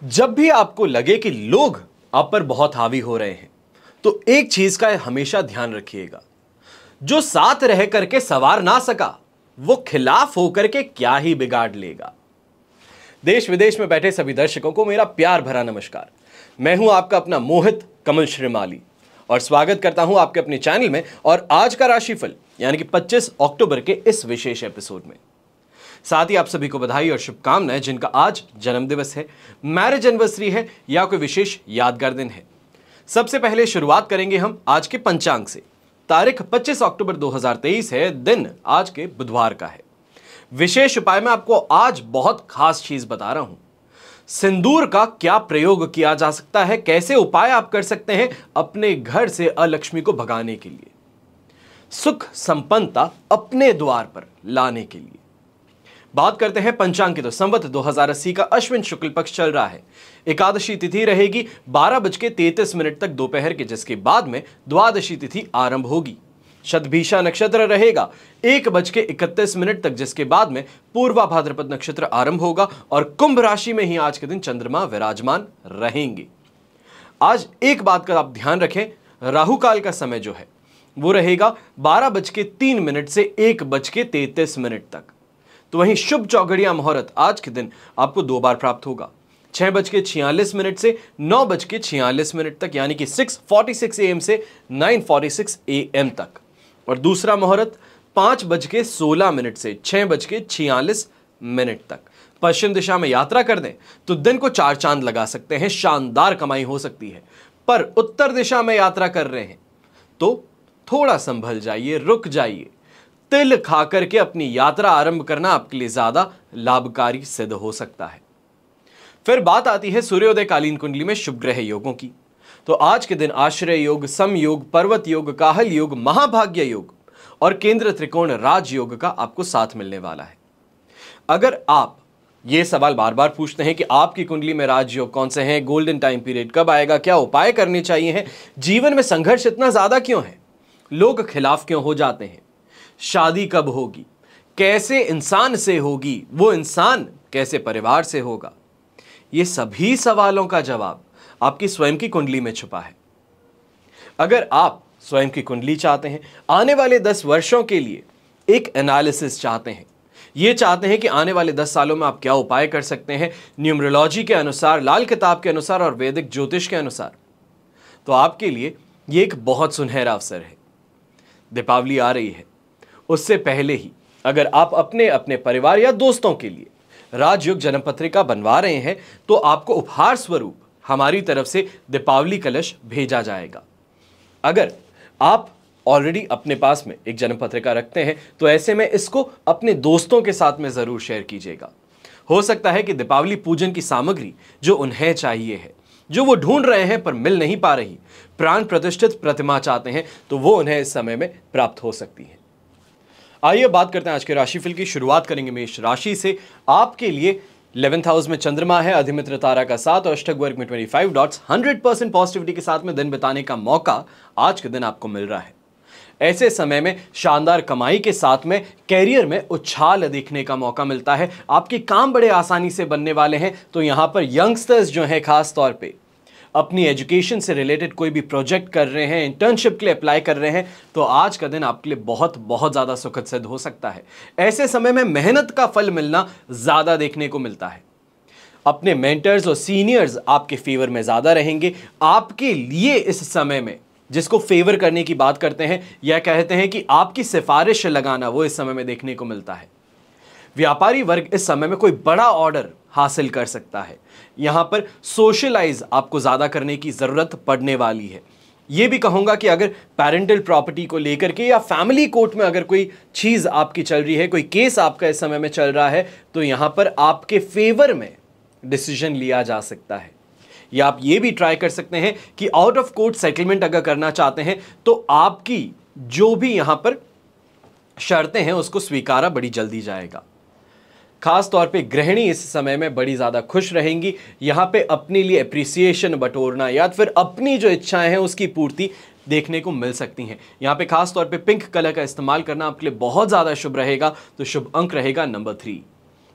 जब भी आपको लगे कि लोग आप पर बहुत हावी हो रहे हैं, तो एक चीज का हमेशा ध्यान रखिएगा। जो साथ रह करके सवार ना सका, वो खिलाफ होकर के क्या ही बिगाड़ लेगा। देश विदेश में बैठे सभी दर्शकों को मेरा प्यार भरा नमस्कार। मैं हूं आपका अपना मोहित कमल श्रीमाली और स्वागत करता हूं आपके अपने चैनल में और आज का राशिफल यानी कि 25 अक्टूबर के इस विशेष एपिसोड में। साथ ही आप सभी को बधाई और शुभकामनाएं जिनका आज जन्मदिवस है, मैरिज एनिवर्सरी है या कोई विशेष यादगार दिन है। सबसे पहले शुरुआत करेंगे हम आज के पंचांग से। तारीख 25 अक्टूबर 2023 है, दिन आज के बुधवार का है। विशेष उपाय में आपको आज बहुत खास चीज बता रहा हूं। सिंदूर का क्या प्रयोग किया जा सकता है, कैसे उपाय आप कर सकते हैं अपने घर से अलक्ष्मी को भगाने के लिए, सुख संपन्नता अपने द्वार पर लाने के लिए। बात करते हैं पंचांग की। तो संवत 2080 का अश्विन शुक्ल पक्ष चल रहा है। एकादशी तिथि रहेगी 12:33 तक दोपहर के, जिसके बाद में द्वादशी तिथि आरंभ होगी। शतभिषा नक्षत्र रहेगा 1:31 तक, जिसके बाद में पूर्वा भाद्रपद नक्षत्र आरंभ होगा और कुंभ राशि में ही आज के दिन चंद्रमा विराजमान रहेंगे। आज एक बात का आप ध्यान रखें, राहु काल का समय जो है वो रहेगा 12:03 से 1:33 तक। तो वहीं शुभ चौघड़िया मुहूर्त आज के दिन आपको 2 बार प्राप्त होगा, 6:46 से 9:46 तक, यानी कि 6:46 AM से 9:46 AM तक। और दूसरा मुहूर्त 5:16 से 6:46 तक। पश्चिम दिशा में यात्रा कर दें तो दिन को 4 चांद लगा सकते हैं, शानदार कमाई हो सकती है। पर उत्तर दिशा में यात्रा कर रहे हैं तो थोड़ा संभल जाइए, रुक जाइए। तिल खाकर के अपनी यात्रा आरंभ करना आपके लिए ज्यादा लाभकारी सिद्ध हो सकता है। फिर बात आती है सूर्योदय कालीन कुंडली में शुभ ग्रह योगों की। तो आज के दिन आश्रय योग, सम योग, पर्वत योग, काहल योग, महाभाग्य योग और केंद्र त्रिकोण राज योग का आपको साथ मिलने वाला है। अगर आप ये सवाल बार बार पूछते हैं कि आपकी कुंडली में राजयोग कौन से हैं, गोल्डन टाइम पीरियड कब आएगा, क्या उपाय करने चाहिए हैं, जीवन में संघर्ष इतना ज्यादा क्यों है, लोग खिलाफ क्यों हो जाते हैं, शादी कब होगी, कैसे इंसान से होगी, वो इंसान कैसे परिवार से होगा, ये सभी सवालों का जवाब आपकी स्वयं की कुंडली में छुपा है। अगर आप स्वयं की कुंडली चाहते हैं, आने वाले 10 वर्षों के लिए एक एनालिसिस चाहते हैं, ये चाहते हैं कि आने वाले 10 सालों में आप क्या उपाय कर सकते हैं न्यूमरोलॉजी के अनुसार, लाल किताब के अनुसार और वैदिक ज्योतिष के अनुसार, तो आपके लिए ये एक बहुत सुनहरा अवसर है। दीपावली आ रही है, उससे पहले ही अगर आप अपने अपने परिवार या दोस्तों के लिए राजयोग जन्म पत्रिका बनवा रहे हैं तो आपको उपहार स्वरूप हमारी तरफ से दीपावली कलश भेजा जाएगा। अगर आप ऑलरेडी अपने पास में एक जन्म पत्रिका रखते हैं तो ऐसे में इसको अपने दोस्तों के साथ में जरूर शेयर कीजिएगा। हो सकता है कि दीपावली पूजन की सामग्री जो उन्हें चाहिए है, जो वो ढूंढ रहे हैं पर मिल नहीं पा रही, प्राण प्रतिष्ठित प्रतिमा चाहते हैं, तो वो उन्हें इस समय में प्राप्त हो सकती है। आइए बात करते हैं आज के राशिफल की। शुरुआत करेंगे मेष राशि से। आपके लिए 11th हाउस में चंद्रमा है, अधिमित्र तारा का 7 और अष्टक वर्ग में 25 डॉट्स। 100% पॉजिटिविटी के साथ में दिन बिताने का मौका आज के दिन आपको मिल रहा है। ऐसे समय में शानदार कमाई के साथ में कैरियर में उछाल देखने का मौका मिलता है। आपके काम बड़े आसानी से बनने वाले हैं। तो यहां पर यंगस्टर्स जो हैं, खास तौर पे अपनी एजुकेशन से रिलेटेड कोई भी प्रोजेक्ट कर रहे हैं, इंटर्नशिप के लिए अप्लाई कर रहे हैं, तो आज का दिन आपके लिए बहुत बहुत ज़्यादा सुखद सिद्ध हो सकता है। ऐसे समय में मेहनत का फल मिलना ज़्यादा देखने को मिलता है। अपने मेंटर्स और सीनियर्स आपके फेवर में ज़्यादा रहेंगे। आपके लिए इस समय में जिसको फेवर करने की बात करते हैं या कहते हैं कि आपकी सिफारिश लगाना, वो इस समय में देखने को मिलता है। व्यापारी वर्ग इस समय में कोई बड़ा ऑर्डर हासिल कर सकता है। यहां पर सोशलाइज आपको ज्यादा करने की जरूरत पड़ने वाली है। यह भी कहूंगा कि अगर पेरेंटल प्रॉपर्टी को लेकर के या फैमिली कोर्ट में अगर कोई चीज आपकी चल रही है, कोई केस आपका इस समय में चल रहा है, तो यहां पर आपके फेवर में डिसीजन लिया जा सकता है। या आप ये भी ट्राई कर सकते हैं कि आउट ऑफ कोर्ट सेटलमेंट अगर करना चाहते हैं तो आपकी जो भी यहां पर शर्तें हैं उसको स्वीकारा बड़ी जल्दी जाएगा। खास तौर पे गृहिणी इस समय में बड़ी ज़्यादा खुश रहेंगी। यहाँ पे अपने लिए एप्रिसिएशन बटोरना या फिर अपनी जो इच्छाएं हैं उसकी पूर्ति देखने को मिल सकती हैं। यहाँ पे खास तौर पे पिंक कलर का इस्तेमाल करना आपके लिए बहुत ज़्यादा शुभ रहेगा। तो शुभ अंक रहेगा नंबर 3।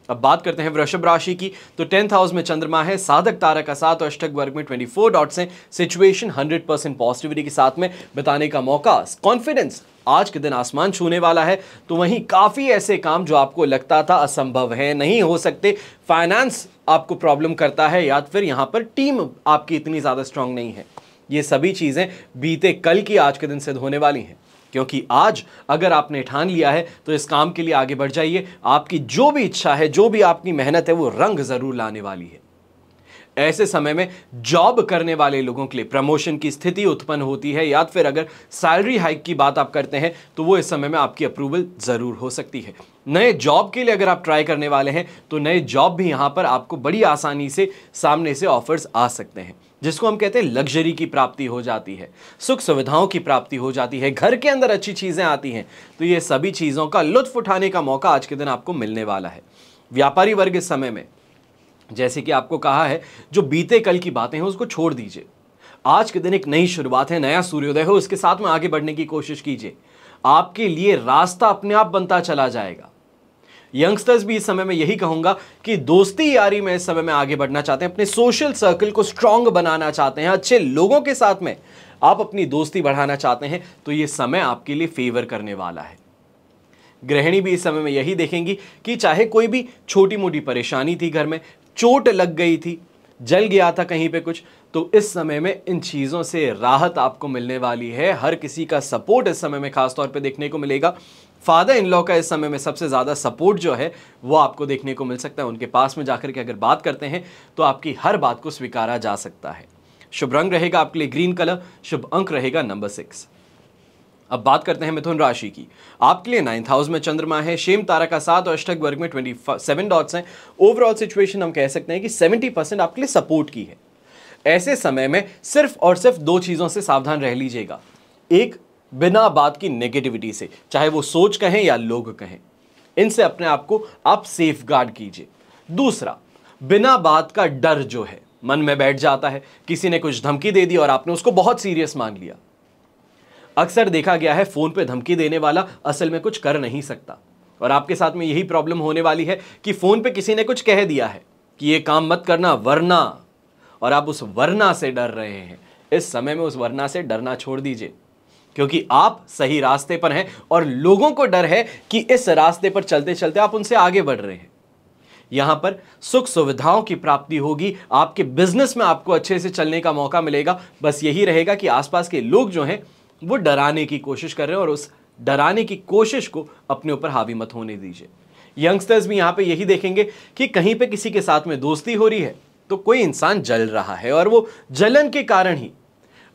अब बात करते हैं वृषभ राशि की, तो 10th हाउस में चंद्रमा है, साधक तारा का साथ और अष्टक वर्ग में 24 डॉट्स हैं। सिचुएशन 100% पॉजिटिविटी के साथ में बताने का मौका, कॉन्फिडेंस आज के दिन आसमान छूने वाला है। तो वहीं काफी ऐसे काम जो आपको लगता था असंभव है, नहीं हो सकते, फाइनेंस आपको प्रॉब्लम करता है, या फिर यहां पर टीम आपकी इतनी ज्यादा स्ट्रांग नहीं है, ये सभी चीजें बीते कल की आज के दिन सिद्ध होने वाली हैं। क्योंकि आज अगर आपने ठान लिया है तो इस काम के लिए आगे बढ़ जाइए। आपकी जो भी इच्छा है, जो भी आपकी मेहनत है, वो रंग जरूर लाने वाली है। ऐसे समय में जॉब करने वाले लोगों के लिए प्रमोशन की स्थिति उत्पन्न होती है, या फिर अगर सैलरी हाइक की बात आप करते हैं तो वो इस समय में आपकी अप्रूवल जरूर हो सकती है। नए जॉब के लिए अगर आप ट्राई करने वाले हैं तो नए जॉब भी यहां पर आपको बड़ी आसानी से सामने से ऑफर्स आ सकते हैं, जिसको हम कहते हैं लग्जरी की प्राप्ति हो जाती है, सुख सुविधाओं की प्राप्ति हो जाती है, घर के अंदर अच्छी चीजें आती हैं। तो ये सभी चीजों का लुत्फ उठाने का मौका आज के दिन आपको मिलने वाला है। व्यापारी वर्ग इस समय में, जैसे कि आपको कहा है, जो बीते कल की बातें हैं उसको छोड़ दीजिए। आज के दिन एक नई शुरुआत है, नया सूर्योदय हो, उसके साथ में आगे बढ़ने की कोशिश कीजिए। आपके लिए रास्ता अपने आप बनता चला जाएगा। यंगस्टर्स भी इस समय में यही कहूंगा कि दोस्ती यारी में इस समय में आगे बढ़ना चाहते हैं, अपने सोशल सर्कल को स्ट्रांग बनाना चाहते हैं, अच्छे लोगों के साथ में आप अपनी दोस्ती बढ़ाना चाहते हैं, तो यह समय आपके लिए फेवर करने वाला है। गृहिणी भी इस समय में यही देखेंगी कि चाहे कोई भी छोटी मोटी परेशानी थी, घर में चोट लग गई थी, जल गया था कहीं पे कुछ, तो इस समय में इन चीज़ों से राहत आपको मिलने वाली है। हर किसी का सपोर्ट इस समय में खासतौर पे देखने को मिलेगा। फादर इन लॉ का इस समय में सबसे ज़्यादा सपोर्ट जो है वो आपको देखने को मिल सकता है। उनके पास में जाकर के अगर बात करते हैं तो आपकी हर बात को स्वीकारा जा सकता है। शुभ रंग रहेगा आपके लिए ग्रीन कलर, शुभ अंक रहेगा नंबर 6। अब बात करते हैं मिथुन राशि की। आपके लिए 9th हाउस में चंद्रमा है, शेम तारा का साथ और अष्टक वर्ग में 27 डॉट्स हैं। ओवरऑल सिचुएशन हम कह सकते हैं कि 70% आपके लिए सपोर्ट की है। ऐसे समय में सिर्फ और सिर्फ दो चीजों से सावधान रह लीजिएगा। एक, बिना बात की नेगेटिविटी से, चाहे वो सोच कहें या लोग कहें, इनसे अपने आप को आप सेफ गार्ड कीजिए। दूसरा, बिना बात का डर जो है मन में बैठ जाता है, किसी ने कुछ धमकी दे दी और आपने उसको बहुत सीरियस मान लिया। अक्सर देखा गया है फोन पे धमकी देने वाला असल में कुछ कर नहीं सकता, और आपके साथ में यही प्रॉब्लम होने वाली है कि फोन पे किसी ने कुछ कह दिया है कि ये काम मत करना वरना, और आप उस वरना से डर रहे हैं। इस समय में उस वरना से डरना छोड़ दीजिए, क्योंकि आप सही रास्ते पर हैं और लोगों को डर है कि इस रास्ते पर चलते चलते आप उनसे आगे बढ़ रहे हैं। यहां पर सुख सुविधाओं की प्राप्ति होगी, आपके बिजनेस में आपको अच्छे से चलने का मौका मिलेगा। बस यही रहेगा कि आसपास के लोग जो हैं वो डराने की कोशिश कर रहे हैं, और उस डराने की कोशिश को अपने ऊपर हावी मत होने दीजिए। यंगस्टर्स भी यहां पे यही देखेंगे कि कहीं पे किसी के साथ में दोस्ती हो रही है तो कोई इंसान जल रहा है, और वो जलन के कारण ही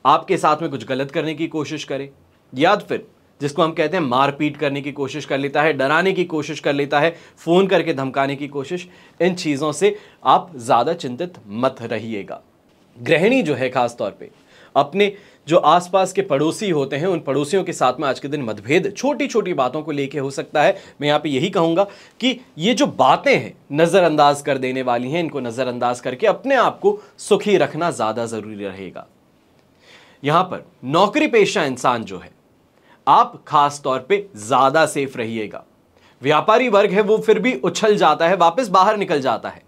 आपके साथ में कुछ गलत करने की कोशिश करे, या फिर जिसको हम कहते हैं मारपीट करने की कोशिश कर लेता है, डराने की कोशिश कर लेता है, फोन करके धमकाने की कोशिश। इन चीजों से आप ज्यादा चिंतित मत रहिएगा। गृहिणी जो है खासतौर पे अपने जो आसपास के पड़ोसी होते हैं उन पड़ोसियों के साथ में आज के दिन मतभेद छोटी छोटी बातों को लेके हो सकता है। मैं यहाँ पे यही कहूँगा कि ये जो बातें हैं नज़रअंदाज कर देने वाली हैं, इनको नज़रअंदाज करके अपने आप को सुखी रखना ज़्यादा ज़रूरी रहेगा। यहाँ पर नौकरी पेशा इंसान जो है, आप खास तौर पे ज़्यादा सेफ रहिएगा। व्यापारी वर्ग है वो फिर भी उछल जाता है, वापस बाहर निकल जाता है।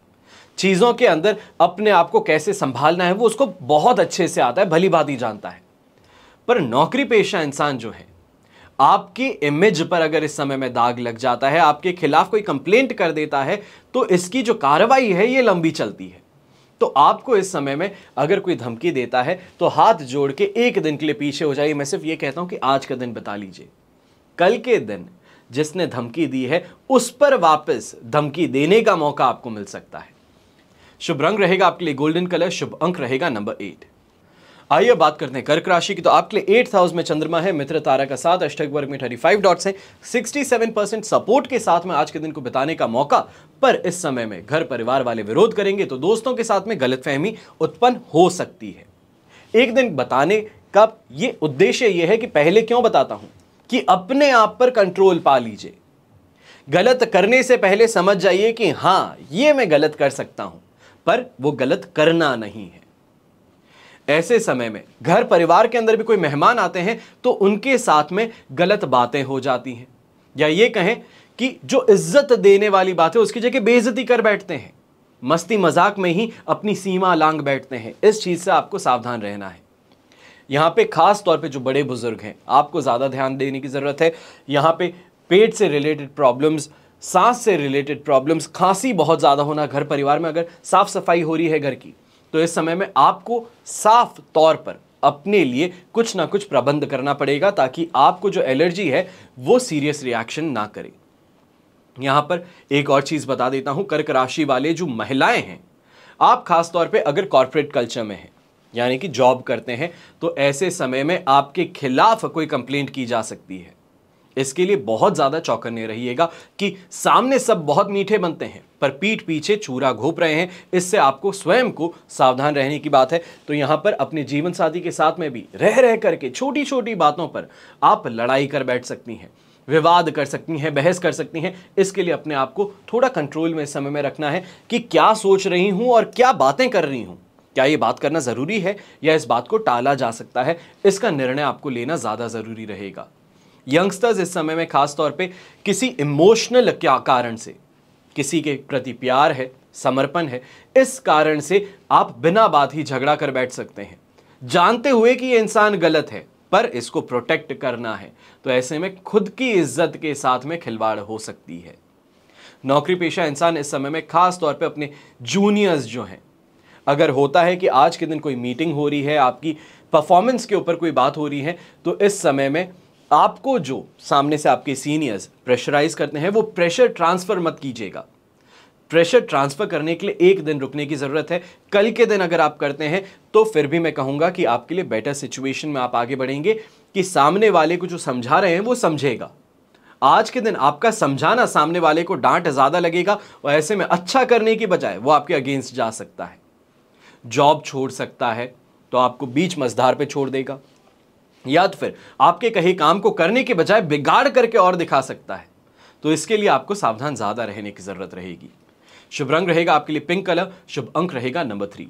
चीज़ों के अंदर अपने आप को कैसे संभालना है वो उसको बहुत अच्छे से आता है, भली भांति जानता है। पर नौकरी पेशा इंसान जो है, आपकी इमेज पर अगर इस समय में दाग लग जाता है, आपके खिलाफ कोई कंप्लेंट कर देता है, तो इसकी जो कार्रवाई है ये लंबी चलती है। तो आपको इस समय में अगर कोई धमकी देता है तो हाथ जोड़ के एक दिन के लिए पीछे हो जाइए। मैं सिर्फ ये कहता हूं कि आज का दिन बता लीजिए, कल के दिन जिसने धमकी दी है उस पर वापस धमकी देने का मौका आपको मिल सकता है। शुभ रंग रहेगा आपके लिए गोल्डन कलर, शुभ अंक रहेगा नंबर 8। आइए बात करते हैं कर्क राशि की। तो आपके लिए 8th हाउस में चंद्रमा है, मित्र तारा का साथ, अष्टक वर्ग में 35 डॉट्स हैं। 67% सपोर्ट के साथ में आज के दिन को बिताने का मौका। पर इस समय में घर परिवार वाले विरोध करेंगे तो दोस्तों के साथ में गलतफहमी उत्पन्न हो सकती है। एक दिन बताने का ये उद्देश्य ये है कि पहले क्यों बताता हूं कि अपने आप पर कंट्रोल पा लीजिए। गलत करने से पहले समझ जाइए कि हां ये मैं गलत कर सकता हूं, पर वो गलत करना नहीं है। ऐसे समय में घर परिवार के अंदर भी कोई मेहमान आते हैं तो उनके साथ में गलत बातें हो जाती हैं, या ये कहें कि जो इज्जत देने वाली बात है उसकी जगह बेइज्जती कर बैठते हैं, मस्ती मजाक में ही अपनी सीमा लांग बैठते हैं। इस चीज से आपको सावधान रहना है। यहां पे खास तौर पे जो बड़े बुजुर्ग हैं, आपको ज्यादा ध्यान देने की जरूरत है। यहां पे पेट से रिलेटेड प्रॉब्लम्स, सांस से रिलेटेड प्रॉब्लम्स, खांसी बहुत ज्यादा होना, घर परिवार में अगर साफ सफाई हो रही है घर की, तो इस समय में आपको साफ तौर पर अपने लिए कुछ ना कुछ प्रबंध करना पड़ेगा ताकि आपको जो एलर्जी है वो सीरियस रिएक्शन ना करे। यहां पर एक और चीज बता देता हूं, कर्क राशि वाले जो महिलाएं हैं, आप खास तौर पे अगर कॉर्पोरेट कल्चर में हैं, यानी कि जॉब करते हैं, तो ऐसे समय में आपके खिलाफ कोई कंप्लेंट की जा सकती है। इसके लिए बहुत ज्यादा चौकन्ने रहिएगा कि सामने सब बहुत मीठे बनते हैं पर पीठ पीछे चूरा घोंप रहे हैं। इससे आपको स्वयं को सावधान रहने की बात है। तो यहां पर अपने जीवन साथी के साथ में भी रह रह करके छोटी छोटी बातों पर आप लड़ाई कर बैठ सकती हैं, विवाद कर सकती हैं, बहस कर सकती हैं। इसके लिए अपने आप को थोड़ा कंट्रोल में इस समय में रखना है कि क्या सोच रही हूं और क्या बातें कर रही हूं, क्या ये बात करना जरूरी है या इस बात को टाला जा सकता है। इसका निर्णय आपको लेना ज्यादा जरूरी रहेगा। यंगस्टर्स इस समय में खास तौर पे किसी इमोशनल क्या कारण से, किसी के प्रति प्यार है, समर्पण है, इस कारण से आप बिना बात ही झगड़ा कर बैठ सकते हैं, जानते हुए कि ये इंसान गलत है पर इसको प्रोटेक्ट करना है। तो ऐसे में खुद की इज्जत के साथ में खिलवाड़ हो सकती है। नौकरी पेशा इंसान इस समय में खास तौर पे अपने जूनियर्स जो हैं, अगर होता है कि आज के दिन कोई मीटिंग हो रही है, आपकी परफॉर्मेंस के ऊपर कोई बात हो रही है, तो इस समय में आपको जो सामने से आपके सीनियर्स प्रेशराइज करते हैं, वो प्रेशर ट्रांसफर मत कीजिएगा। प्रेशर ट्रांसफर करने के लिए एक दिन रुकने की जरूरत है। कल के दिन अगर आप करते हैं तो फिर भी मैं कहूंगा कि आपके लिए बेटर सिचुएशन में आप आगे बढ़ेंगे कि सामने वाले को जो समझा रहे हैं वो समझेगा। आज के दिन आपका समझाना सामने वाले को डांट ज्यादा लगेगा और ऐसे में अच्छा करने की बजाय वो आपके अगेंस्ट जा सकता है। जॉब छोड़ सकता है तो आपको बीच मझधार पे छोड़ देगा, या तो फिर आपके कहे काम को करने के बजाय बिगाड़ करके और दिखा सकता है। तो इसके लिए आपको सावधान ज्यादा रहने की जरूरत रहेगी। शुभ रंग रहेगा आपके लिए पिंक कलर, शुभ अंक रहेगा नंबर 3।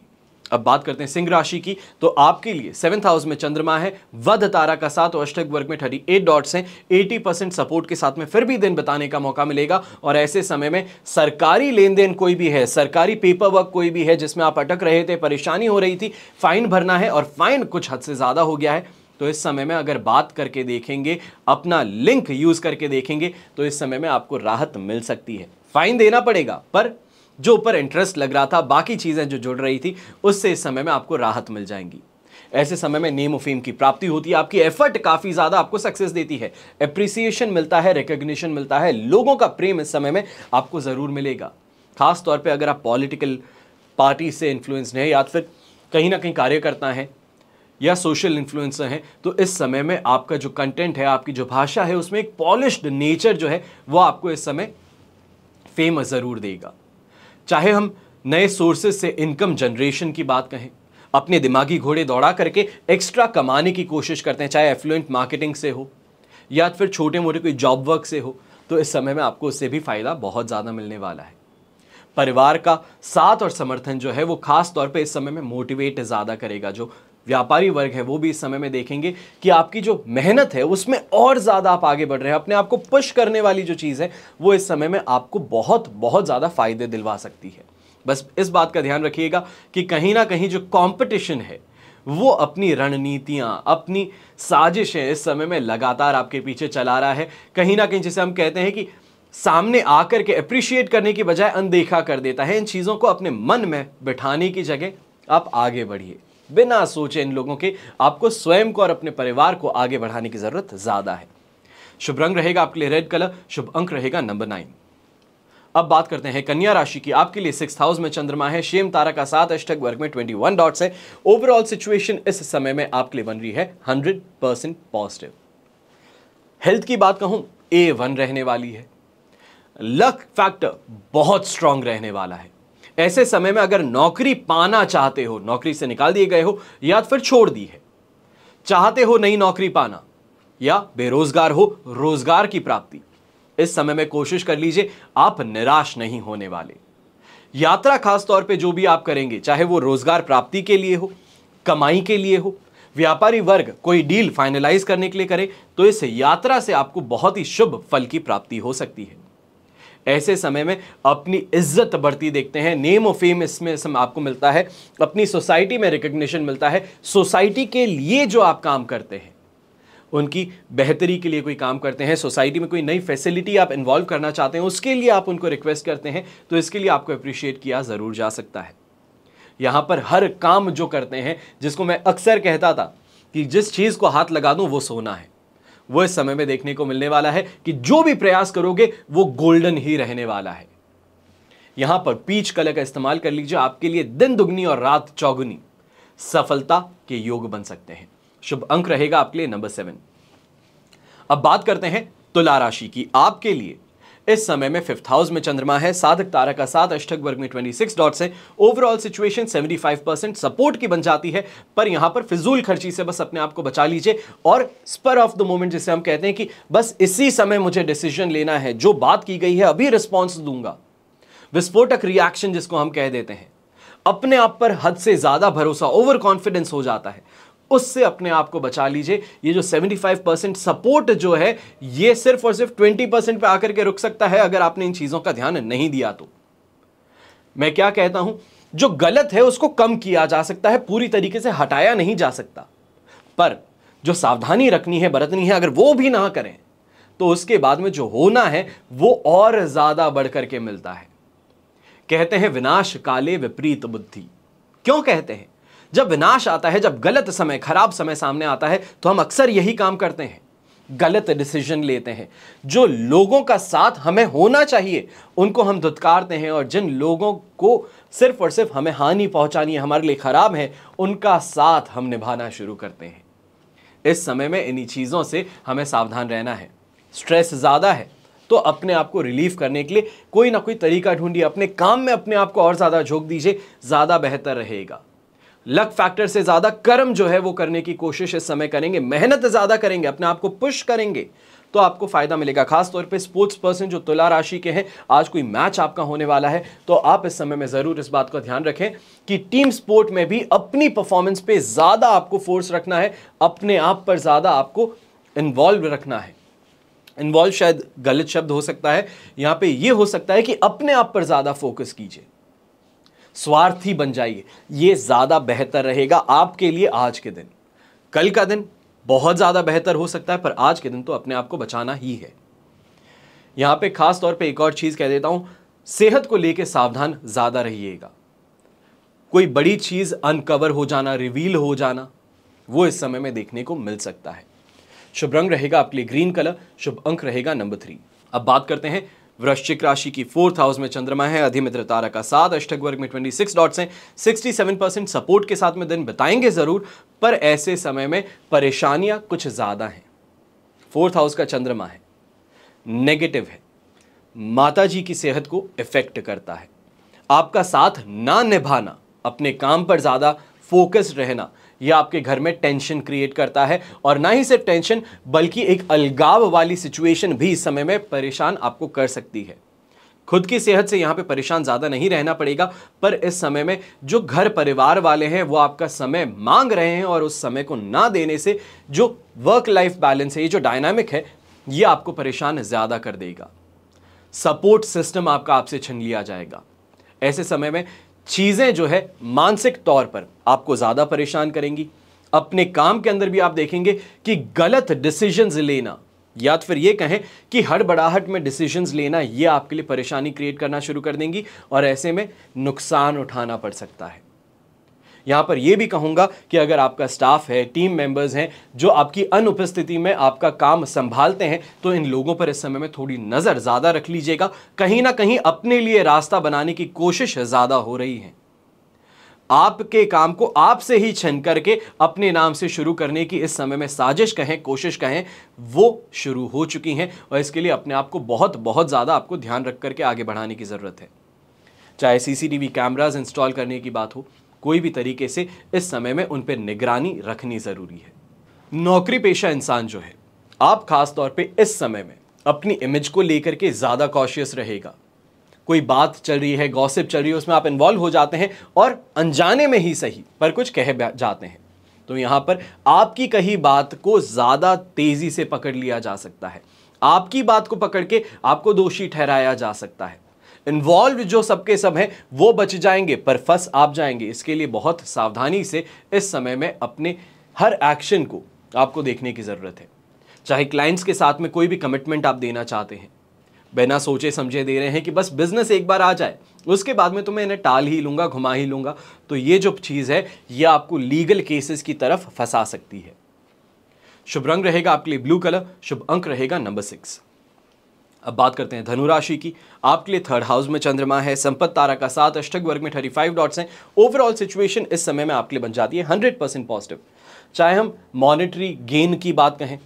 अब बात करते हैं सिंह राशि की। तो आपके लिए 7th हाउस में चंद्रमा है, वध तारा का साथ और अष्टक वर्ग में 38 डॉट्स हैं। 80% सपोर्ट के साथ में फिर भी दिन बताने का मौका मिलेगा। और ऐसे समय में सरकारी लेन देन कोई भी है, सरकारी पेपर वर्क कोई भी है जिसमें आप अटक रहे थे, परेशानी हो रही थी, फाइन भरना है और फाइन कुछ हद से ज्यादा हो गया है, तो इस समय में अगर बात करके देखेंगे, अपना लिंक यूज करके देखेंगे, तो इस समय में आपको राहत मिल सकती है। फाइन देना पड़ेगा पर जो ऊपर इंटरेस्ट लग रहा था, बाकी चीजें जो जुड़ रही थी, उससे इस समय में आपको राहत मिल जाएंगी। ऐसे समय में नेम और फेम की प्राप्ति होती है। आपकी एफर्ट काफी ज्यादा आपको सक्सेस देती है, एप्रिसिएशन मिलता है, रिकॉग्निशन मिलता है, लोगों का प्रेम इस समय में आपको जरूर मिलेगा। खास तौर पे अगर आप पॉलिटिकल पार्टी से इन्फ्लुएंस्ड हैं या फिर कहीं ना कहीं कार्यकर्ता हैं या सोशल इन्फ्लुएंसर हैं, तो इस समय में आपका जो कंटेंट है, आपकी जो भाषा है, उसमें एक पॉलिश्ड नेचर जो है वो आपको इस समय फेम जरूर देगा। चाहे हम नए सोर्सेज से इनकम जनरेशन की बात कहें, अपने दिमागी घोड़े दौड़ा करके एक्स्ट्रा कमाने की कोशिश करते हैं, चाहे एफ्लुएंट मार्केटिंग से हो या फिर छोटे मोटे कोई जॉब वर्क से हो, तो इस समय में आपको उससे भी फायदा बहुत ज़्यादा मिलने वाला है। परिवार का साथ और समर्थन जो है वो खास तौर पे इस समय में मोटिवेट ज़्यादा करेगा। जो व्यापारी वर्ग है वो भी इस समय में देखेंगे कि आपकी जो मेहनत है उसमें और ज़्यादा आप आगे बढ़ रहे हैं। अपने आप को पुश करने वाली जो चीज़ है वो इस समय में आपको बहुत बहुत ज़्यादा फायदे दिलवा सकती है। बस इस बात का ध्यान रखिएगा कि कहीं ना कहीं जो कंपटीशन है वो अपनी रणनीतियां, अपनी साजिशें इस समय में लगातार आपके पीछे चला रहा है। कहीं ना कहीं जिसे हम कहते हैं कि सामने आकर के अप्रिशिएट करने की बजाय अनदेखा कर देता है। इन चीज़ों को अपने मन में बिठाने की जगह आप आगे बढ़िए, बिना सोचे इन लोगों के आपको स्वयं को और अपने परिवार को आगे बढ़ाने की जरूरत ज्यादा है। शुभ रंग रहेगा आपके लिए रेड कलर, शुभ अंक रहेगा नंबर 9। अब बात करते हैं कन्या राशि की। आपके लिए 6th हाउस में चंद्रमा है, शेम तारा का साथ, अष्टक वर्ग में 21 डॉट्स है। ओवरऑल सिचुएशन इस समय में आपके लिए बन रही है 100% पॉजिटिव। हेल्थ की बात कहूं, A1 रहने वाली है। लक फैक्टर बहुत स्ट्रांग रहने वाला है। ऐसे समय में अगर नौकरी पाना चाहते हो, नौकरी से निकाल दिए गए हो या फिर छोड़ दी है, चाहते हो नई नौकरी पाना या बेरोजगार हो, रोजगार की प्राप्ति, इस समय में कोशिश कर लीजिए, आप निराश नहीं होने वाले। यात्रा खास तौर पे जो भी आप करेंगे, चाहे वो रोजगार प्राप्ति के लिए हो, कमाई के लिए हो, व्यापारी वर्ग कोई डील फाइनलाइज करने के लिए करे, तो इस यात्रा से आपको बहुत ही शुभ फल की प्राप्ति हो सकती है। ऐसे समय में अपनी इज्जत बढ़ती देखते हैं, नेम और फेम इसमें आपको मिलता है, अपनी सोसाइटी में रिकग्निशन मिलता है। सोसाइटी के लिए जो आप काम करते हैं, उनकी बेहतरी के लिए कोई काम करते हैं, सोसाइटी में कोई नई फैसिलिटी आप इन्वॉल्व करना चाहते हैं, उसके लिए आप उनको रिक्वेस्ट करते हैं, तो इसके लिए आपको अप्रिशिएट किया ज़रूर जा सकता है। यहां पर हर काम जो करते हैं, जिसको मैं अक्सर कहता था कि जिस चीज़ को हाथ लगा दूं वो सोना है, वो इस समय में देखने को मिलने वाला है कि जो भी प्रयास करोगे वो गोल्डन ही रहने वाला है। यहां पर पीच कलर का इस्तेमाल कर लीजिए, आपके लिए दिन दुगनी और रात चौगुनी सफलता के योग बन सकते हैं। शुभ अंक रहेगा आपके लिए नंबर 7। अब बात करते हैं तुला राशि की। आपके लिए इस समय में 5th हाउस में चंद्रमा है, साधक तारा का 7, अष्टक वर्ग में 26 डॉट्स है। ओवरऑल सिचुएशन 75% सपोर्ट की बन जाती है, पर यहां पर फिजूल खर्ची से बस अपने आप को बचा लीजिए और स्पर ऑफ द मोमेंट, जिसे हम कहते हैं कि बस इसी समय मुझे डिसीजन लेना है, जो बात की गई है अभी रिस्पॉन्स दूंगा, विस्फोटक रिएक्शन जिसको हम कह देते हैं। अपने आप पर हद से ज्यादा भरोसा, ओवर कॉन्फिडेंस हो जाता है, उससे अपने आप को बचा लीजिए। ये जो 75% सपोर्ट जो है, ये सिर्फ और सिर्फ 20% पे आकर के रुक सकता है अगर आपने इन चीजों का ध्यान नहीं दिया तो। मैं क्या कहता हूं, जो गलत है उसको कम किया जा सकता है, पूरी तरीके से हटाया नहीं जा सकता, पर जो सावधानी रखनी है, बरतनी है, अगर वो भी ना करें तो उसके बाद में जो होना है वो और ज्यादा बढ़ करके मिलता है। कहते हैं विनाश काले विपरीत बुद्धि। क्यों कहते हैं? जब विनाश आता है, जब गलत समय, खराब समय सामने आता है, तो हम अक्सर यही काम करते हैं, गलत डिसीजन लेते हैं। जो लोगों का साथ हमें होना चाहिए उनको हम धुतकारते हैं, और जिन लोगों को सिर्फ और सिर्फ हमें हानि पहुंचानी है, हमारे लिए खराब है, उनका साथ हम निभाना शुरू करते हैं। इस समय में इन्हीं चीजों से हमें सावधान रहना है। स्ट्रेस ज्यादा है तो अपने आप को रिलीफ करने के लिए कोई ना कोई तरीका ढूंढिए, अपने काम में अपने आप को और ज्यादा झोंक दीजिए, ज्यादा बेहतर रहेगा। लक फैक्टर से ज्यादा कर्म जो है वो करने की कोशिश इस समय करेंगे, मेहनत ज्यादा करेंगे, अपने आप को पुश करेंगे तो आपको फायदा मिलेगा। खास तौर पे स्पोर्ट्स पर्सन जो तुला राशि के हैं, आज कोई मैच आपका होने वाला है, तो आप इस समय में जरूर इस बात का ध्यान रखें कि टीम स्पोर्ट में भी अपनी परफॉर्मेंस पे ज्यादा आपको फोर्स रखना है, अपने आप पर ज्यादा आपको इन्वॉल्व रखना है। इन्वॉल्व शायद गलत शब्द हो सकता है, यहां पे ये हो सकता है कि अपने आप पर ज्यादा फोकस कीजिए, स्वार्थी बन जाइए, ये ज्यादा बेहतर रहेगा आपके लिए। आज के दिन, कल का दिन बहुत ज्यादा बेहतर हो सकता है, पर आज के दिन तो अपने आप को बचाना ही है। यहां पे खास तौर पे एक और चीज कह देता हूं, सेहत को लेकर सावधान ज्यादा रहिएगा। कोई बड़ी चीज अनकवर हो जाना, रिवील हो जाना, वो इस समय में देखने को मिल सकता है। शुभ रंग रहेगा आपके लिए ग्रीन कलर, शुभ अंक रहेगा नंबर 3। अब बात करते हैं वृश्चिक राशि की। 4th हाउस में चंद्रमा है, अधिमित्र तारा का 7, अष्टक वर्ग में 26 डॉट्स हैं। 67% सपोर्ट के साथ में दिन बिताएंगे जरूर, पर ऐसे समय में परेशानियां कुछ ज्यादा हैं। 4th हाउस का चंद्रमा है, नेगेटिव है, माता जी की सेहत को इफेक्ट करता है। आपका साथ ना निभाना, अपने काम पर ज्यादा फोकस्ड रहना, यह आपके घर में टेंशन क्रिएट करता है, और ना ही सिर्फ टेंशन बल्कि एक अलगाव वाली सिचुएशन भी इस समय में परेशान आपको कर सकती है। खुद की सेहत से यहां पे परेशान ज्यादा नहीं रहना पड़ेगा, पर इस समय में जो घर परिवार वाले हैं वो आपका समय मांग रहे हैं, और उस समय को ना देने से जो वर्क लाइफ बैलेंस है, ये जो डायनामिक है, ये आपको परेशान ज्यादा कर देगा। सपोर्ट सिस्टम आपका आपसे छीन लिया जाएगा। ऐसे समय में चीजें जो है मानसिक तौर पर आपको ज्यादा परेशान करेंगी। अपने काम के अंदर भी आप देखेंगे कि गलत डिसीजंस लेना, या फिर ये कहें कि हड़बड़ाहट में डिसीजंस लेना, ये आपके लिए परेशानी क्रिएट करना शुरू कर देंगी, और ऐसे में नुकसान उठाना पड़ सकता है। यहां पर यह भी कहूंगा कि अगर आपका स्टाफ है, टीम मेंबर्स हैं जो आपकी अनुपस्थिति में आपका काम संभालते हैं, तो इन लोगों पर इस समय में थोड़ी नजर ज्यादा रख लीजिएगा। कहीं ना कहीं अपने लिए रास्ता बनाने की कोशिश ज्यादा हो रही है। आपके काम को आपसे ही छीन करके अपने नाम से शुरू करने की इस समय में साजिश कहें, कोशिश कहें, वो शुरू हो चुकी हैं, और इसके लिए अपने आप को बहुत बहुत ज्यादा आपको ध्यान रख करके आगे बढ़ाने की जरूरत है। चाहे सीसीटीवी कैमरास इंस्टॉल करने की बात हो, कोई भी तरीके से इस समय में उन पर निगरानी रखनी जरूरी है। नौकरी पेशा इंसान जो है, आप खास तौर पे इस समय में अपनी इमेज को लेकर के ज्यादा कॉशियस रहेगा। कोई बात चल रही है, गॉसिप चल रही है, उसमें आप इन्वॉल्व हो जाते हैं और अनजाने में ही सही पर कुछ कह जाते हैं, तो यहां पर आपकी कही बात को ज्यादा तेजी से पकड़ लिया जा सकता है। आपकी बात को पकड़ के आपको दोषी ठहराया जा सकता है। इन्वॉल्व जो सबके सब हैं वो बच जाएंगे, पर फंस आप जाएंगे। इसके लिए बहुत सावधानी से इस समय में अपने हर एक्शन को आपको देखने की जरूरत है। चाहे क्लाइंट्स के साथ में कोई भी कमिटमेंट आप देना चाहते हैं, बिना सोचे समझे दे रहे हैं कि बस बिजनेस एक बार आ जाए उसके बाद में तो मैं इन्हें टाल ही लूंगा, घुमा ही लूंगा, तो ये जो चीज है ये आपको लीगल केसेस की तरफ फंसा सकती है। शुभ रंग रहेगा आपके लिए ब्लू कलर, शुभ अंक रहेगा नंबर 6। अब बात करते हैं धनु राशि की। आपके लिए 3rd हाउस में चंद्रमा है, संपत्ति तारा का 7, अष्टक वर्ग में 35 डॉट्स हैं। ओवरऑल सिचुएशन इस समय में आपके लिए बन जाती है 100% पॉजिटिव। चाहे हम मॉनेटरी गेन की बात कहें,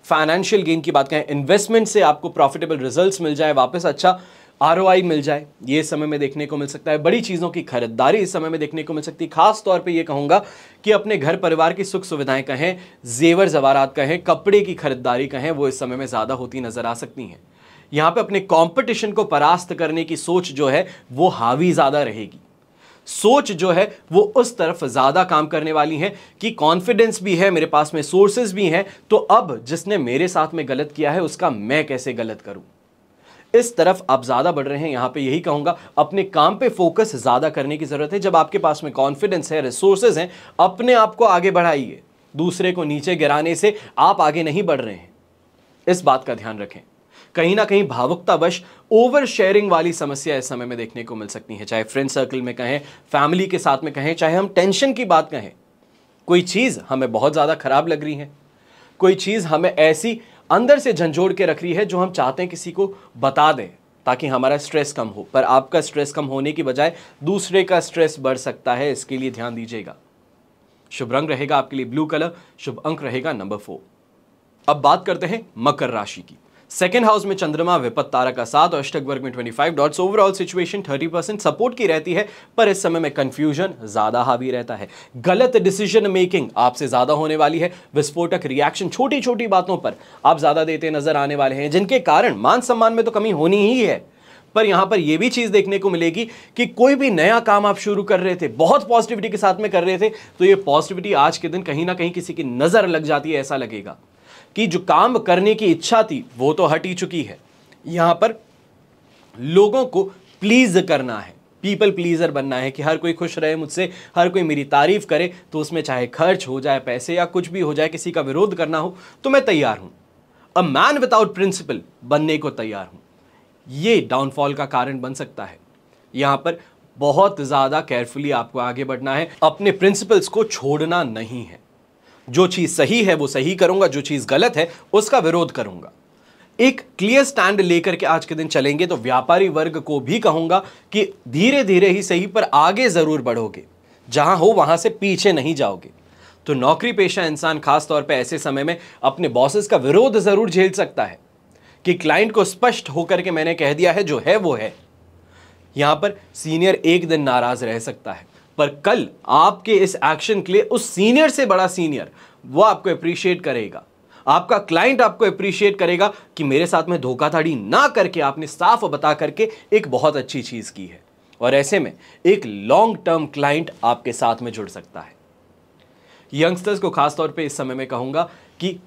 फाइनेंशियल गेन की बात कहें, इन्वेस्टमेंट से आपको प्रॉफिटेबल रिजल्ट्स मिल जाए, वापस अच्छा ROI मिल जाए, ये समय में देखने को मिल सकता है। बड़ी चीज़ों की खरीदारी इस समय में देखने को मिल सकती है। खास तौर पे ये कहूँगा कि अपने घर परिवार की सुख सुविधाएं कहें, जेवर जवारात कहें, कपड़े की खरीदारी कहें, वो इस समय में ज़्यादा होती नजर आ सकती हैं। यहाँ पे अपने कंपटीशन को परास्त करने की सोच जो है वो हावी ज़्यादा रहेगी। सोच जो है वो उस तरफ ज़्यादा काम करने वाली है कि कॉन्फिडेंस भी है, मेरे पास में सोर्सेज भी हैं, तो अब जिसने मेरे साथ में गलत किया है उसका मैं कैसे गलत करूं, इस तरफ आप ज़्यादा बढ़ रहे हैं। यहाँ पे यही कहूँगा अपने काम पे फोकस ज़्यादा करने की ज़रूरत है। जब आपके पास में कॉन्फिडेंस है, रिसोर्सेज हैं, अपने आप को आगे बढ़ाइए। दूसरे को नीचे गिराने से आप आगे नहीं बढ़ रहे हैं, इस बात का ध्यान रखें। कहीं ना कहीं भावुकतावश ओवर शेयरिंग वाली समस्या इस समय में देखने को मिल सकती है, चाहे फ्रेंड सर्कल में कहें, फैमिली के साथ में कहें, चाहे हम टेंशन की बात कहें। कोई चीज़ हमें बहुत ज़्यादा खराब लग रही है, कोई चीज़ हमें ऐसी अंदर से झंझोड़ के रख रही है जो हम चाहते हैं किसी को बता दें ताकि हमारा स्ट्रेस कम हो, पर आपका स्ट्रेस कम होने की बजाय दूसरे का स्ट्रेस बढ़ सकता है, इसके लिए ध्यान दीजिएगा। शुभ रंग रहेगा आपके लिए ब्लू कलर, शुभ अंक रहेगा नंबर 4। अब बात करते हैं मकर राशि की। 2nd हाउस में चंद्रमा, विपत्त तारा का 7 और अष्टक वर्ग में 25 डॉट्स। ओवरऑल सिचुएशन 30% सपोर्ट की रहती है, पर इस समय में कंफ्यूजन ज्यादा हावी रहता है। गलत डिसीजन मेकिंग आपसे ज्यादा होने वाली है। विस्फोटक रिएक्शन छोटी छोटी बातों पर आप ज्यादा देते नजर आने वाले हैं, जिनके कारण मान सम्मान में तो कमी होनी ही है। पर यहां पर यह भी चीज देखने को मिलेगी कि कोई भी नया काम आप शुरू कर रहे थे, बहुत पॉजिटिविटी के साथ में कर रहे थे, तो ये पॉजिटिविटी आज के दिन कहीं ना कहीं किसी की नजर लग जाती है। ऐसा लगेगा कि जो काम करने की इच्छा थी वो तो हट ही चुकी है। यहां पर लोगों को प्लीज करना है, पीपल प्लीजर बनना है कि हर कोई खुश रहे मुझसे, हर कोई मेरी तारीफ करे, तो उसमें चाहे खर्च हो जाए, पैसे या कुछ भी हो जाए, किसी का विरोध करना हो तो मैं तैयार हूं। अ मैन विदाउट प्रिंसिपल बनने को तैयार हूं। ये डाउनफॉल का कारण बन सकता है। यहां पर बहुत ज्यादा केयरफुली आपको आगे बढ़ना है, अपने प्रिंसिपल्स को छोड़ना नहीं है। जो चीज सही है वो सही करूंगा, जो चीज गलत है उसका विरोध करूंगा। एक क्लियर स्टैंड लेकर के आज के दिन चलेंगे तो व्यापारी वर्ग को भी कहूंगा कि धीरे धीरे ही सही पर आगे जरूर बढ़ोगे, जहां हो वहां से पीछे नहीं जाओगे। तो नौकरी पेशा इंसान खास तौर पे ऐसे समय में अपने बॉसेस का विरोध जरूर झेल सकता है कि क्लाइंट को स्पष्ट होकर के मैंने कह दिया है, जो है वो है। यहां पर सीनियर एक दिन नाराज रह सकता है, पर कल आपके इस एक्शन के लिए उस सीनियर से बड़ा सीनियर वो आपको अप्रिशिएट करेगा। आपका क्लाइंट आपको अप्रिशिएट करेगा कि मेरे साथ में धोखाधड़ी ना करके आपने साफ बता करके एक बहुत अच्छी चीज की है, और ऐसे में एक लॉन्ग टर्म क्लाइंट आपके साथ में जुड़ सकता है। यंगस्टर्स को खासतौर पे इस समय में कहूंगा कि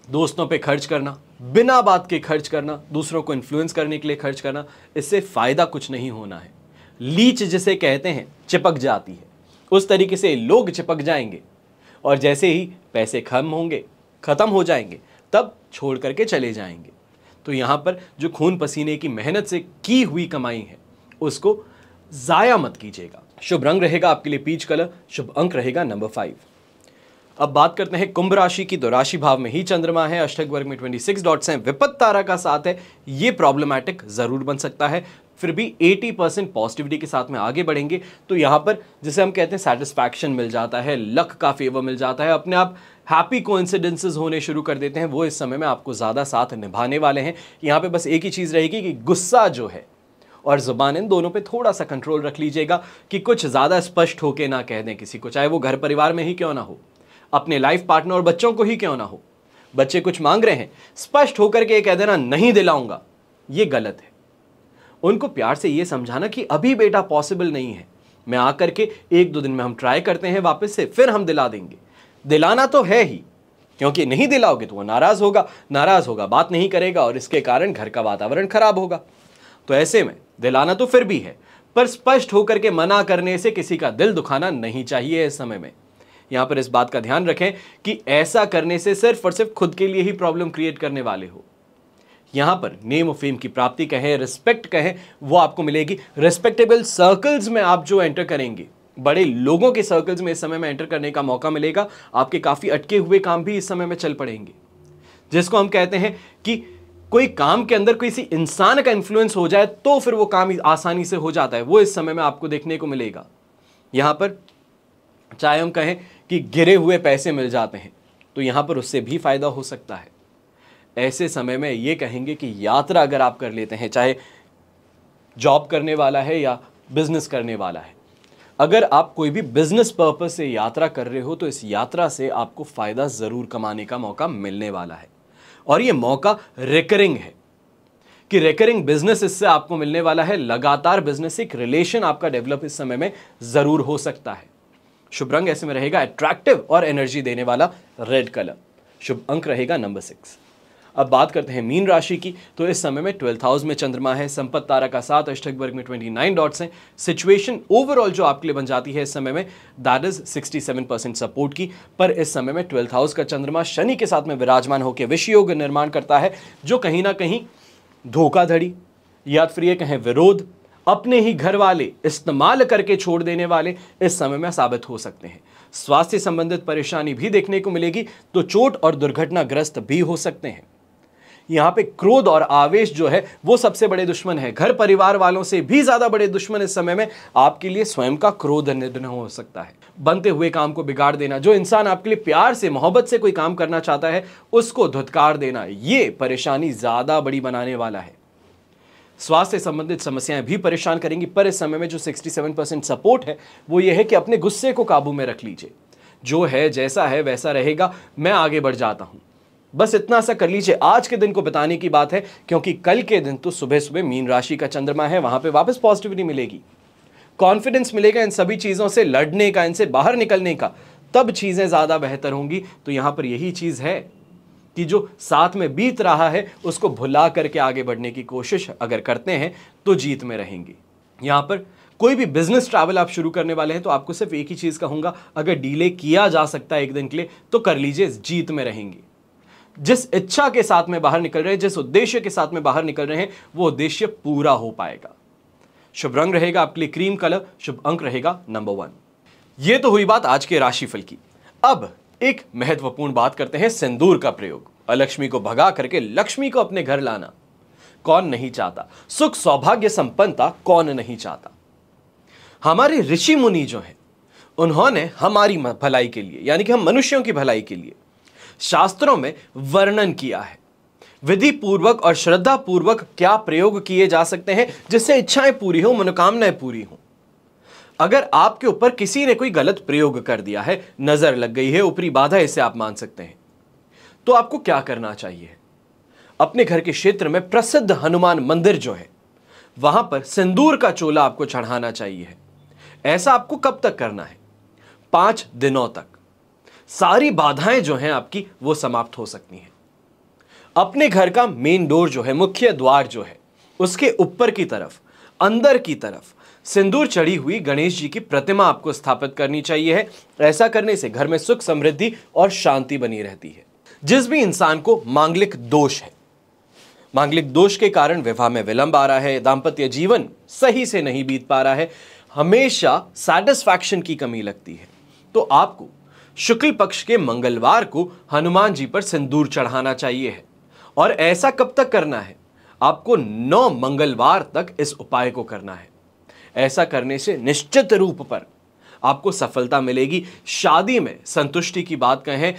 दोस्तों पे खर्च करना, बिना बात के खर्च करना, दूसरों को इन्फ्लुएंस करने के लिए खर्च करना, इससे फायदा कुछ नहीं होना है। लीच जिसे कहते हैं चिपक जाती है, उस तरीके से लोग चिपक जाएंगे और जैसे ही पैसे खत्म हो जाएंगे तब छोड़ करके चले जाएंगे। तो यहां पर जो खून पसीने की मेहनत से की हुई कमाई है उसको जाया मत कीजिएगा। शुभ रंग रहेगा आपके लिए पीच कलर, शुभ अंक रहेगा नंबर 5। अब बात करते हैं कुंभ राशि की। तो राशि भाव में ही चंद्रमा है, अष्टक वर्ग में 26 डॉट्स हैं, विपत्त तारा का 7 है। ये प्रॉब्लमैटिक जरूर बन सकता है, फिर भी 80% पॉजिटिविटी के साथ में आगे बढ़ेंगे। तो यहां पर जिसे हम कहते हैं सेटिस्फैक्शन मिल जाता है, लक का फेवर मिल जाता है, अपने आप हैप्पी कोइंसिडेंसेस होने शुरू कर देते हैं, वो इस समय में आपको ज्यादा साथ निभाने वाले हैं। यहां पे बस एक ही चीज रहेगी कि गुस्सा जो है और जुबान, इन दोनों पे थोड़ा सा कंट्रोल रख लीजिएगा कि कुछ ज्यादा स्पष्ट होके ना कह दें किसी को, चाहे वो घर परिवार में ही क्यों ना हो, अपने लाइफ पार्टनर और बच्चों को ही क्यों ना हो। बच्चे कुछ मांग रहे हैं, स्पष्ट होकर के कह देना नहीं दिलाऊंगा, ये गलत है। उनको प्यार से ये समझाना कि अभी बेटा पॉसिबल नहीं है, मैं आकर के 1-2 दिन में हम ट्राई करते हैं वापस से, फिर हम दिला देंगे। दिलाना तो है ही, क्योंकि नहीं दिलाओगे तो वो नाराज होगा, बात नहीं करेगा और इसके कारण घर का वातावरण खराब होगा। तो ऐसे में दिलाना तो फिर भी है, पर स्पष्ट होकर के मना करने से किसी का दिल दुखाना नहीं चाहिए। इस समय में यहां पर इस बात का ध्यान रखें कि ऐसा करने से सिर्फ और सिर्फ खुद के लिए ही प्रॉब्लम क्रिएट करने वाले हो। यहां पर नेम ऑफ फेम की प्राप्ति कहें, रिस्पेक्ट कहें, वो आपको मिलेगी। रिस्पेक्टेबल सर्कल्स में आप जो एंटर करेंगे, बड़े लोगों के सर्कल्स में इस समय में एंटर करने का मौका मिलेगा। आपके काफी अटके हुए काम भी इस समय में चल पड़ेंगे, जिसको हम कहते हैं कि कोई काम के अंदर किसी इंसान का इंफ्लुएंस हो जाए तो फिर वो काम आसानी से हो जाता है, वो इस समय में आपको देखने को मिलेगा। यहां पर चाहे हम कहें कि गिरे हुए पैसे मिल जाते हैं, तो यहां पर उससे भी फायदा हो सकता है। ऐसे समय में ये कहेंगे कि यात्रा अगर आप कर लेते हैं, चाहे जॉब करने वाला है या बिजनेस करने वाला है, अगर आप कोई भी बिजनेस पर्पस से यात्रा कर रहे हो तो इस यात्रा से आपको फायदा जरूर कमाने का मौका मिलने वाला है। और ये मौका रिकरिंग है कि रिकरिंग बिजनेस इससे आपको मिलने वाला है। लगातार बिजनेस एक रिलेशन आपका डेवलप इस समय में जरूर हो सकता है। शुभ रंग ऐसे में रहेगा अट्रैक्टिव और एनर्जी देने वाला रेड कलर। शुभ अंक रहेगा नंबर 6। अब बात करते हैं मीन राशि की। तो इस समय में 12th हाउस में चंद्रमा है, संपत्ति तारा का 7, अष्टक वर्ग में 29 डॉट्स हैं। सिचुएशन ओवरऑल जो आपके लिए बन जाती है इस समय में, दैट इज 67% सपोर्ट की। पर इस समय में 12th हाउस का चंद्रमा शनि के साथ में विराजमान होकर विष योग निर्माण करता है, जो कहीं ना कहीं धोखाधड़ी या फिर ये कहें विरोध, अपने ही घर वाले इस्तेमाल करके छोड़ देने वाले इस समय में साबित हो सकते हैं। स्वास्थ्य संबंधित परेशानी भी देखने को मिलेगी, तो चोट और दुर्घटनाग्रस्त भी हो सकते हैं। यहां पे क्रोध और आवेश जो है वो सबसे बड़े दुश्मन है। घर परिवार वालों से भी ज्यादा बड़े दुश्मन इस समय में आपके लिए स्वयं का क्रोध निर्णय हो सकता है। बनते हुए काम को बिगाड़ देना, जो इंसान आपके लिए प्यार से मोहब्बत से कोई काम करना चाहता है उसको धुतकार देना, ये परेशानी ज्यादा बड़ी बनाने वाला है। स्वास्थ्य संबंधित समस्याएं भी परेशान करेंगी, पर इस समय में जो 67% सपोर्ट है वो ये है कि अपने गुस्से को काबू में रख लीजिए। जो है जैसा है वैसा रहेगा, मैं आगे बढ़ जाता हूं, बस इतना सा कर लीजिए। आज के दिन को बताने की बात है, क्योंकि कल के दिन तो सुबह सुबह मीन राशि का चंद्रमा है, वहां पे वापस पॉजिटिविटी मिलेगी, कॉन्फिडेंस मिलेगा इन सभी चीजों से लड़ने का, इनसे बाहर निकलने का, तब चीजें ज्यादा बेहतर होंगी। तो यहां पर यही चीज है कि जो साथ में बीत रहा है उसको भुला करके आगे बढ़ने की कोशिश अगर करते हैं तो जीत में रहेंगे। यहां पर कोई भी बिजनेस ट्रैवल आप शुरू करने वाले हैं तो आपको सिर्फ एक ही चीज कहूंगा, अगर डिले किया जा सकता है एक दिन के लिए तो कर लीजिए, जीत में रहेंगे। जिस इच्छा के साथ में बाहर निकल रहे हैं, जिस उद्देश्य के साथ में बाहर निकल रहे हैं, वो उद्देश्य पूरा हो पाएगा। शुभ रंग रहेगा आपके लिए क्रीम कलर। शुभ अंक रहेगा नंबर 1। ये तो हुई बात आज के राशिफल की। अब एक महत्वपूर्ण बात करते हैं, सिंदूर का प्रयोग। अलक्ष्मी को भगा करके लक्ष्मी को अपने घर लाना कौन नहीं चाहता? सुख सौभाग्य संपन्नता कौन नहीं चाहता? हमारे ऋषि मुनि जो हैं उन्होंने हमारी भलाई के लिए, यानी कि हम मनुष्यों की भलाई के लिए शास्त्रों में वर्णन किया है, विधि पूर्वक और श्रद्धा पूर्वक क्या प्रयोग किए जा सकते हैं जिससे इच्छाएं पूरी हो, मनोकामनाएं पूरी हो। अगर आपके ऊपर किसी ने कोई गलत प्रयोग कर दिया है, नजर लग गई है, ऊपरी बाधा इसे आप मान सकते हैं, तो आपको क्या करना चाहिए? अपने घर के क्षेत्र में प्रसिद्ध हनुमान मंदिर जो है वहां पर सिंदूर का चोला आपको चढ़ाना चाहिए। ऐसा आपको कब तक करना है? 5 दिनों तक। सारी बाधाएं जो हैं आपकी वो समाप्त हो सकती हैं। अपने घर का मेन डोर जो है, मुख्य द्वार जो है, उसके ऊपर की तरफ, अंदर की तरफ सिंदूर चढ़ी हुई गणेश जी की प्रतिमा आपको स्थापित करनी चाहिए है। ऐसा करने से घर में सुख समृद्धि और शांति बनी रहती है। जिस भी इंसान को मांगलिक दोष है, मांगलिक दोष के कारण विवाह में विलंब आ रहा है, दाम्पत्य जीवन सही से नहीं बीत पा रहा है, हमेशा सैटिस्फैक्शन की कमी लगती है, तो आपको शुक्ल पक्ष के मंगलवार को हनुमान जी पर सिंदूर चढ़ाना चाहिए है। और ऐसा कब तक करना है? आपको 9 मंगलवार तक इस उपाय को करना है। ऐसा करने से निश्चित रूप पर आपको सफलता मिलेगी। शादी में संतुष्टि की बात कहें,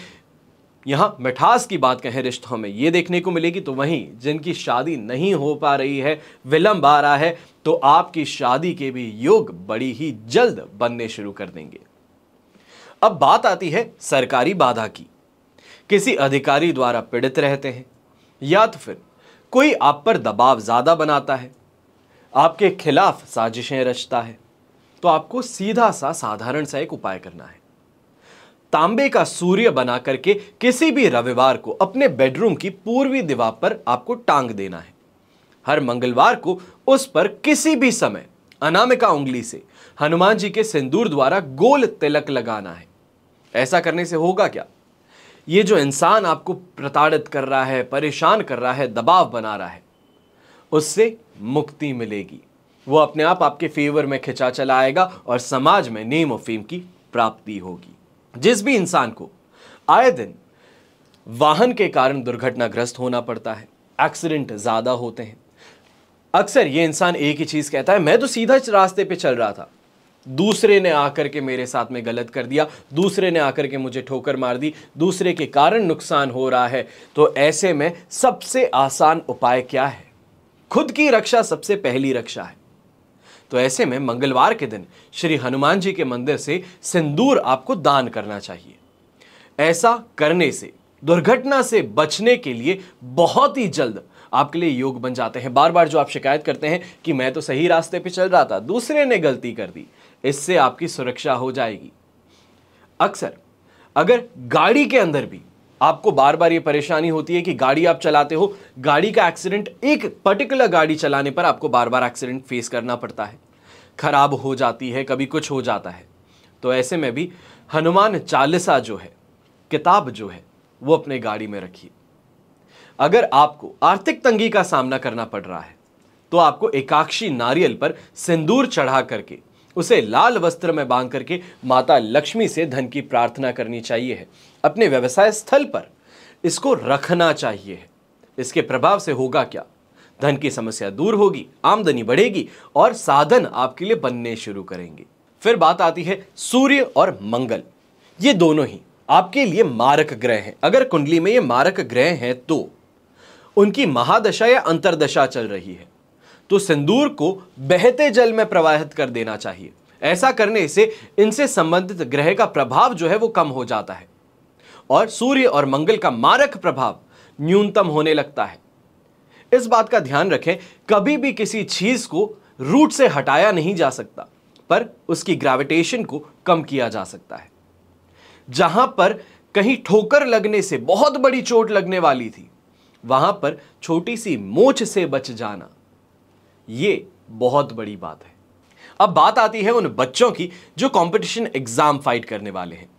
यहां मिठास की बात कहें, रिश्तों में ये देखने को मिलेगी। तो वहीं जिनकी शादी नहीं हो पा रही है, विलंब आ रहा है, तो आपकी शादी के भी योग बड़ी ही जल्द बनने शुरू कर देंगे। अब बात आती है सरकारी बाधा की। किसी अधिकारी द्वारा पीड़ित रहते हैं, या तो फिर कोई आप पर दबाव ज्यादा बनाता है, आपके खिलाफ साजिशें रचता है, तो आपको सीधा सा साधारण सा एक उपाय करना है। तांबे का सूर्य बना करके किसी भी रविवार को अपने बेडरूम की पूर्वी दीवार पर आपको टांग देना है। हर मंगलवार को उस पर किसी भी समय अनामिका उंगली से हनुमान जी के सिंदूर द्वारा गोल तिलक लगाना है। ऐसा करने से होगा क्या? ये जो इंसान आपको प्रताड़ित कर रहा है, परेशान कर रहा है, दबाव बना रहा है, उससे मुक्ति मिलेगी। वो अपने आप आपके फेवर में खिंचा चला आएगा और समाज में नेम और फेम की प्राप्ति होगी। जिस भी इंसान को आए दिन वाहन के कारण दुर्घटनाग्रस्त होना पड़ता है, एक्सीडेंट ज्यादा होते हैं, अक्सर ये इंसान एक ही चीज कहता है, मैं तो सीधा रास्ते पे चल रहा था, दूसरे ने आकर के मेरे साथ में गलत कर दिया, दूसरे ने आकर के मुझे ठोकर मार दी, दूसरे के कारण नुकसान हो रहा है। तो ऐसे में सबसे आसान उपाय क्या है? खुद की रक्षा सबसे पहली रक्षा है। तो ऐसे में मंगलवार के दिन श्री हनुमान जी के मंदिर से सिंदूर आपको दान करना चाहिए। ऐसा करने से दुर्घटना से बचने के लिए बहुत ही जल्द आपके लिए योग बन जाते हैं। बार बार जो आप शिकायत करते हैं कि मैं तो सही रास्ते पे चल रहा था, दूसरे ने गलती कर दी, इससे आपकी सुरक्षा हो जाएगी। अक्सर अगर गाड़ी के अंदर भी आपको बार बार ये परेशानी होती है कि गाड़ी आप चलाते हो, गाड़ी का एक्सीडेंट, एक पर्टिकुलर गाड़ी चलाने पर आपको बार बार एक्सीडेंट फेस करना पड़ता है, खराब हो जाती है, कभी कुछ हो जाता है, तो ऐसे में भी हनुमान चालीसा जो है, किताब जो है, वो अपने गाड़ी में रखिए। अगर आपको आर्थिक तंगी का सामना करना पड़ रहा है तो आपको एकाक्षी नारियल पर सिंदूर चढ़ा करके उसे लाल वस्त्र में बांध करके माता लक्ष्मी से धन की प्रार्थना करनी चाहिए है। अपने व्यवसाय स्थल पर इसको रखना चाहिए है। इसके प्रभाव से होगा क्या? धन की समस्या दूर होगी, आमदनी बढ़ेगी और साधन आपके लिए बनने शुरू करेंगे। फिर बात आती है सूर्य और मंगल। ये दोनों ही आपके लिए मारक ग्रह हैं। अगर कुंडली में ये मारक ग्रह हैं तो उनकी महादशा या अंतरदशा चल रही है तो सिंदूर को बहते जल में प्रवाहित कर देना चाहिए। ऐसा करने से इनसे संबंधित ग्रह का प्रभाव जो है वो कम हो जाता है और सूर्य और मंगल का मारक प्रभाव न्यूनतम होने लगता है। इस बात का ध्यान रखें, कभी भी किसी चीज को रूट से हटाया नहीं जा सकता, पर उसकी ग्रेविटेशन को कम किया जा सकता है। जहां पर कहीं ठोकर लगने से बहुत बड़ी चोट लगने वाली थी, वहां पर छोटी सी मोच से बच जाना, ये बहुत बड़ी बात है। अब बात आती है उन बच्चों की जो कंपटीशन एग्जाम फाइट करने वाले हैं।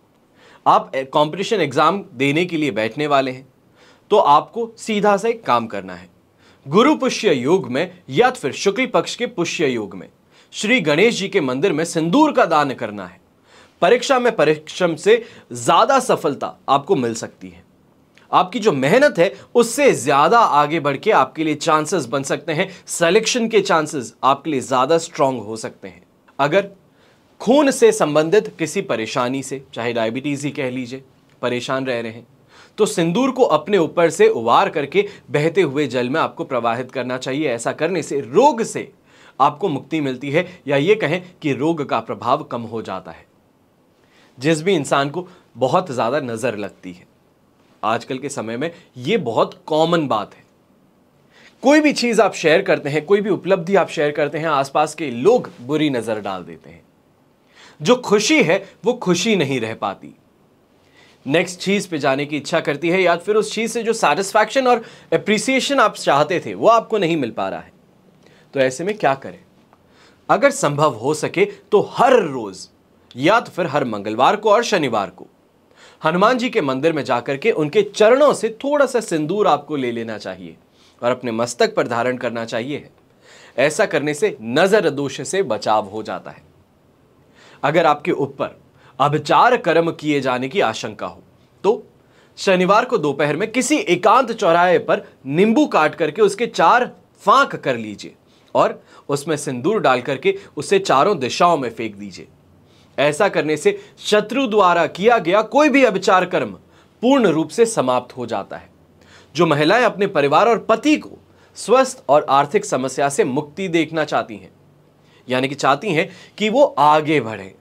आप कंपटीशन एग्जाम देने के लिए बैठने वाले हैं तो आपको सीधा सा एक काम करना है। गुरु पुष्य योग में या फिर शुक्ल पक्ष के पुष्य योग में श्री गणेश जी के मंदिर में सिंदूर का दान करना है। परीक्षा में परिश्रम से ज्यादा सफलता आपको मिल सकती है। आपकी जो मेहनत है उससे ज्यादा आगे बढ़ के आपके लिए चांसेस बन सकते हैं। सिलेक्शन के चांसेस आपके लिए ज्यादा स्ट्रांग हो सकते हैं। अगर खून से संबंधित किसी परेशानी से, चाहे डायबिटीज ही कह लीजिए, परेशान रह रहे हैं तो सिंदूर को अपने ऊपर से उबार करके बहते हुए जल में आपको प्रवाहित करना चाहिए। ऐसा करने से रोग से आपको मुक्ति मिलती है, या ये कहें कि रोग का प्रभाव कम हो जाता है। जिस भी इंसान को बहुत ज्यादा नजर लगती है, आजकल के समय में ये बहुत कॉमन बात है। कोई भी चीज आप शेयर करते हैं, कोई भी उपलब्धि आप शेयर करते हैं, आसपास के लोग बुरी नजर डाल देते हैं। जो खुशी है वो खुशी नहीं रह पाती, नेक्स्ट चीज पे जाने की इच्छा करती है, या फिर उस चीज से जो सेटिस्फैक्शन और एप्रिसिएशन आप चाहते थे वो आपको नहीं मिल पा रहा है। तो ऐसे में क्या करें? अगर संभव हो सके तो हर रोज या तो फिर हर मंगलवार को और शनिवार को हनुमान जी के मंदिर में जाकर के उनके चरणों से थोड़ा सा सिंदूर आपको ले लेना चाहिए और अपने मस्तक पर धारण करना चाहिए। ऐसा करने से नजर दोष से बचाव हो जाता है। अगर आपके ऊपर अभिचार कर्म किए जाने की आशंका हो तो शनिवार को दोपहर में किसी एकांत चौराहे पर नींबू काट करके उसके 4 फांक कर लीजिए और उसमें सिंदूर डाल करके उसे चारों दिशाओं में फेंक दीजिए। ऐसा करने से शत्रु द्वारा किया गया कोई भी अभिचार कर्म पूर्ण रूप से समाप्त हो जाता है। जो महिलाएं अपने परिवार और पति को स्वस्थ और आर्थिक समस्या से मुक्ति देखना चाहती हैं, यानी कि चाहती हैं कि वो आगे बढ़े,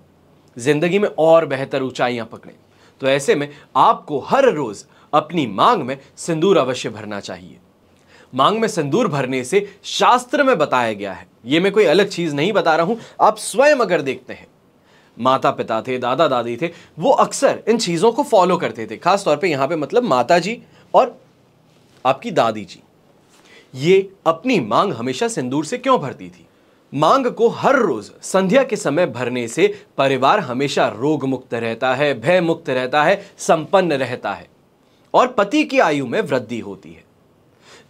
जिंदगी में और बेहतर ऊंचाइयां पकड़ें, तो ऐसे में आपको हर रोज अपनी मांग में सिंदूर अवश्य भरना चाहिए। मांग में सिंदूर भरने से शास्त्र में बताया गया है, ये मैं कोई अलग चीज नहीं बता रहा हूं, आप स्वयं अगर देखते हैं माता पिता थे, दादा दादी थे, वो अक्सर इन चीज़ों को फॉलो करते थे। खास तौर पे यहाँ पे मतलब माता जी और आपकी दादी जी। ये अपनी मांग हमेशा सिंदूर से क्यों भरती थी? मांग को हर रोज संध्या के समय भरने से परिवार हमेशा रोग मुक्त रहता है, भय मुक्त रहता है, संपन्न रहता है और पति की आयु में वृद्धि होती है।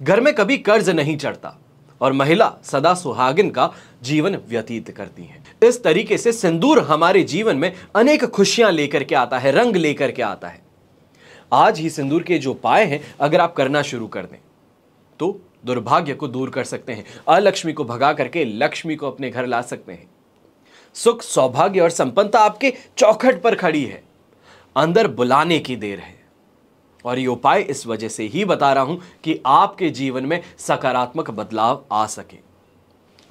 घर में कभी कर्ज नहीं चढ़ता और महिला सदा सुहागिन का जीवन व्यतीत करती हैं। इस तरीके से सिंदूर हमारे जीवन में अनेक खुशियां लेकर के आता है, रंग लेकर के आता है। आज ही सिंदूर के जो उपाय हैं अगर आप करना शुरू कर दें तो दुर्भाग्य को दूर कर सकते हैं, अलक्ष्मी को भगा करके लक्ष्मी को अपने घर ला सकते हैं। सुख, सौभाग्य और संपन्नता आपके चौखट पर खड़ी है, अंदर बुलाने की देर है। और ये उपाय इस वजह से ही बता रहा हूं कि आपके जीवन में सकारात्मक बदलाव आ सके।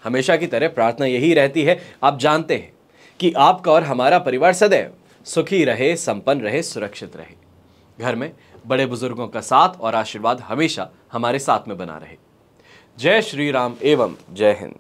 हमेशा की तरह प्रार्थना यही रहती है, आप जानते हैं, कि आपका और हमारा परिवार सदैव सुखी रहे, संपन्न रहे, सुरक्षित रहे। घर में बड़े बुजुर्गों का साथ और आशीर्वाद हमेशा हमारे साथ में बना रहे। जय श्री राम एवं जय हिंद।